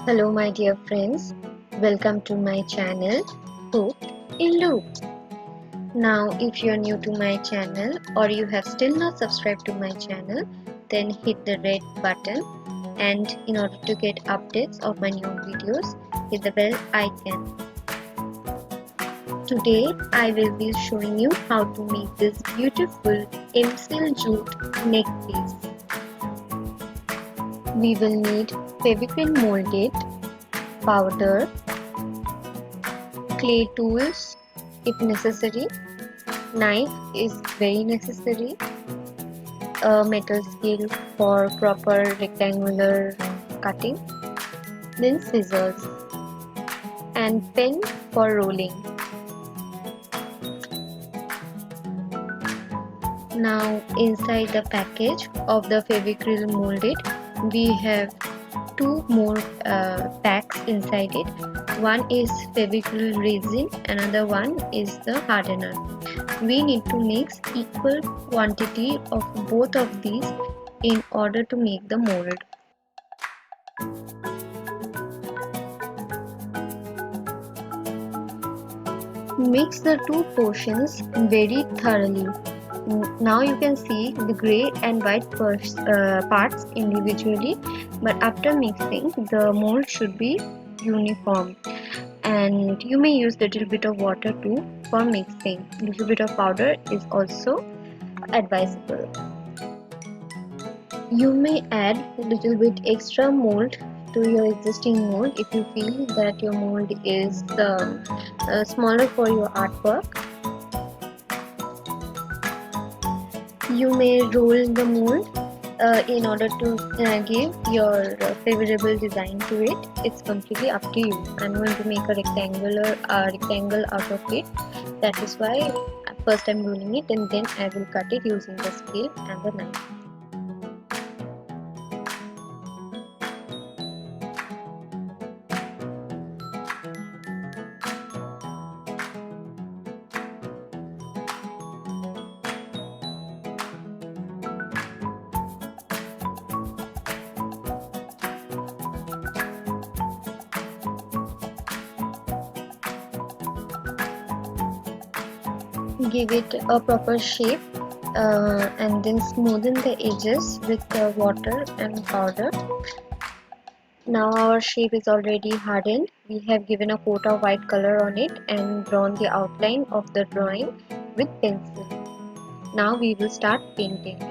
Hello my dear friends, welcome to my channel Hook in Loop. Now if you are new to my channel or you have still not subscribed to my channel, then hit the red button, and in order to get updates of my new videos, hit the bell icon. Today I will be showing you how to make this beautiful Mseal jute neck piece. We will need Fevicryl Mouldit, powder, clay tools if necessary, knife is very necessary, a metal scale for proper rectangular cutting, then scissors and pen for rolling. Now inside the package of the Fevicryl Mouldit, we have two more packs inside it. One is Fevicryl resin, another one is the hardener. We need to mix equal quantity of both of these in order to make the mold. Mix the two portions very thoroughly. Now you can see the grey and white parts individually, but after mixing the mold should be uniform, and you may use little bit of water too for mixing. Little bit of powder is also advisable. You may add a little bit extra mold to your existing mold if you feel that your mold is smaller for your artwork. You may roll the mold in order to give your favorable design to it. It's completely up to you. I'm going to make a rectangle out of it. That is why first I'm rolling it and then I will cut it using the scale and the knife. Give it a proper shape and then smoothen the edges with water and powder. Now our shape is already hardened. We have given a coat of white color on it and drawn the outline of the drawing with pencil. Now we will start painting it.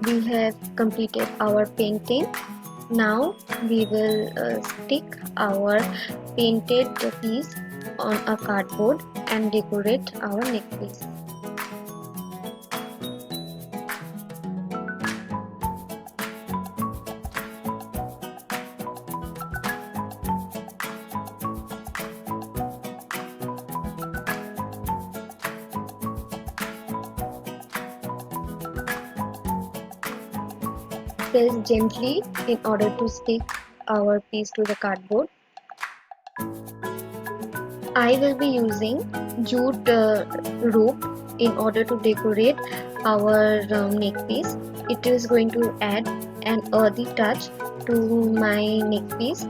we have completed our painting. Now we will stick our painted piece on a cardboard and decorate our neck piece. Press gently in order to stick our piece to the cardboard. I will be using jute rope in order to decorate our neck piece. It is going to add an earthy touch to my neck piece.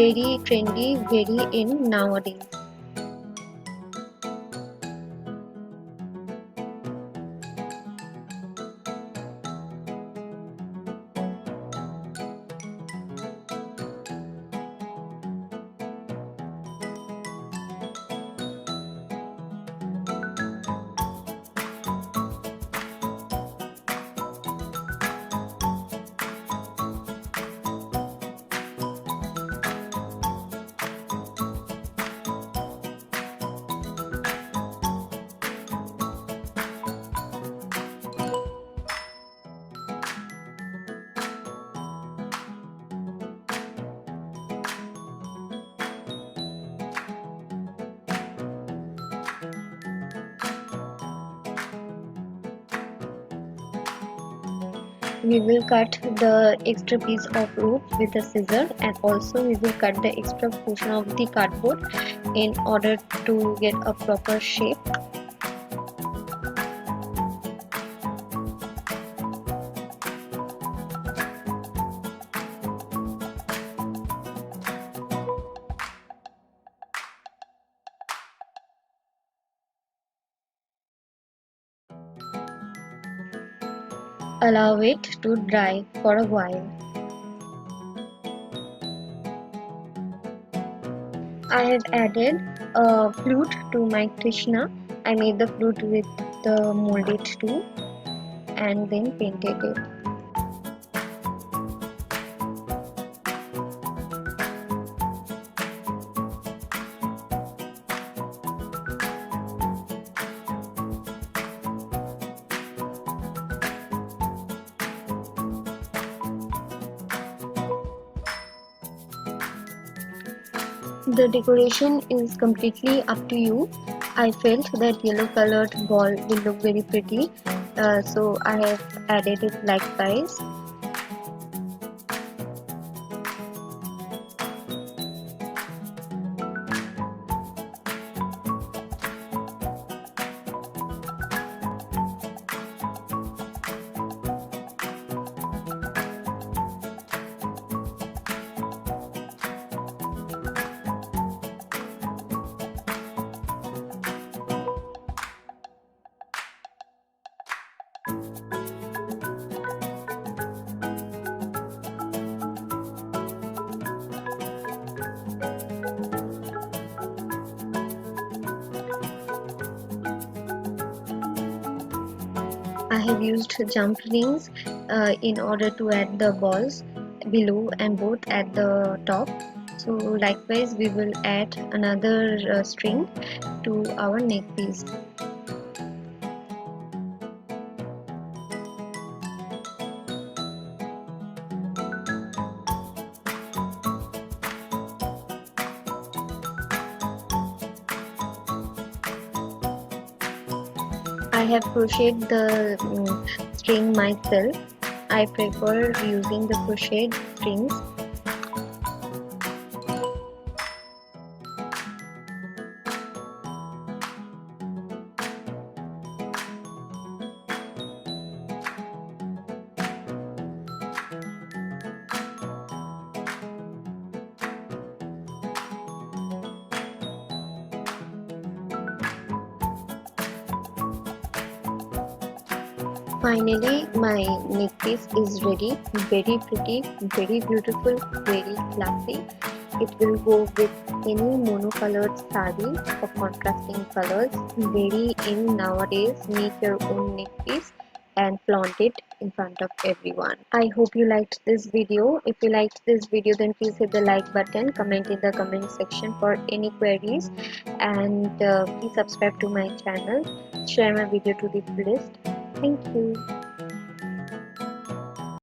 Very trendy, very in nowadays. We will cut the extra piece of rope with a scissor, and also we will cut the extra portion of the cardboard in order to get a proper shape. Allow it to dry for a while. I have added a flute to my Krishna. I made the flute with the Mouldit tool and then painted it. The decoration is completely up to you. I felt that yellow colored ball will look very pretty, so I have added it likewise. I have used jump rings in order to add the balls below and both at the top. So likewise we will add another string to our neck piece. I have crocheted the string myself. I prefer using the crocheted strings. Finally, my neck piece is ready. Very pretty, very beautiful, very classy. It will go with any monocolored saree or contrasting colors. Very in nowadays. Make your own neck piece and flaunt it in front of everyone. I hope you liked this video. If you liked this video, then please hit the like button, comment in the comment section for any queries, and please subscribe to my channel, share my video to the fullest. Thank you.